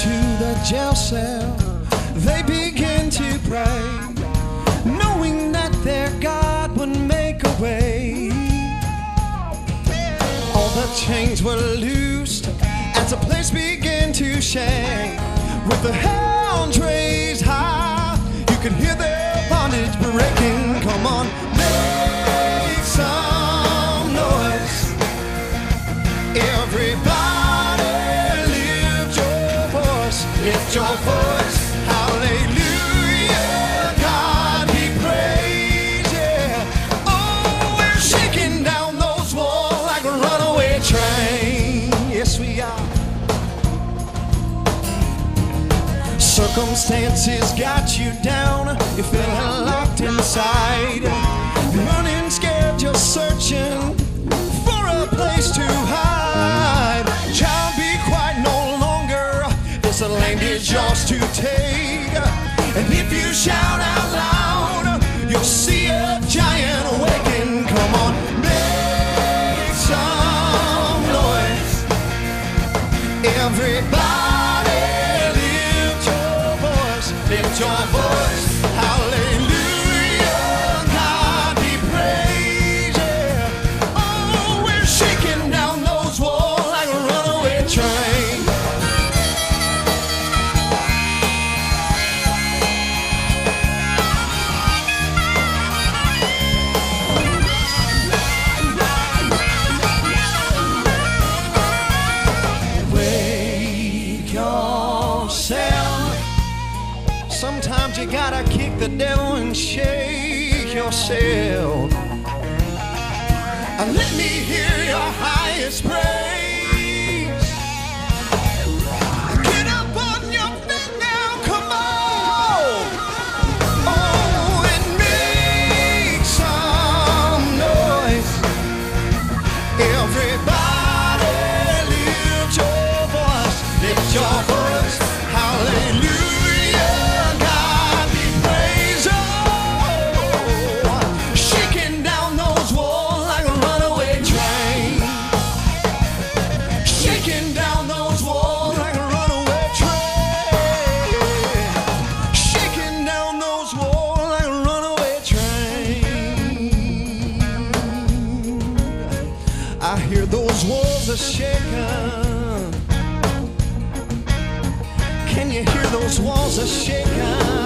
into the jail cell, they begin to pray, knowing that their God would make a way. All the chains were loosed as the place began to shake. With the hounds raised high, you could hear their bondage breaking. Come on, make some noise, everybody, lift your voice, lift your voice, hallelujah, God be praised, yeah. Oh, we're shaking down those walls like a runaway train, yes we are. Circumstances got you down, you're feeling locked inside, you're running scared, you're searching for a place to hide. Child, be quiet no longer, this land is yours to take, and if you shout out loud, you'll see a giant awaken. Come on, make some noise, everybody, lift your voice, hallelujah, God be praised, yeah. Oh, we're shaking down those walls like a runaway train. Wake yourself. Sometimes you gotta kick the devil and shake yourself. Let me hear your highest praise. Get up on your feet now, come on. Oh, and make some noise. Everybody, lift your voice, lift your voice, hallelujah. I hear those walls are shaking. Can you hear those walls are shaking?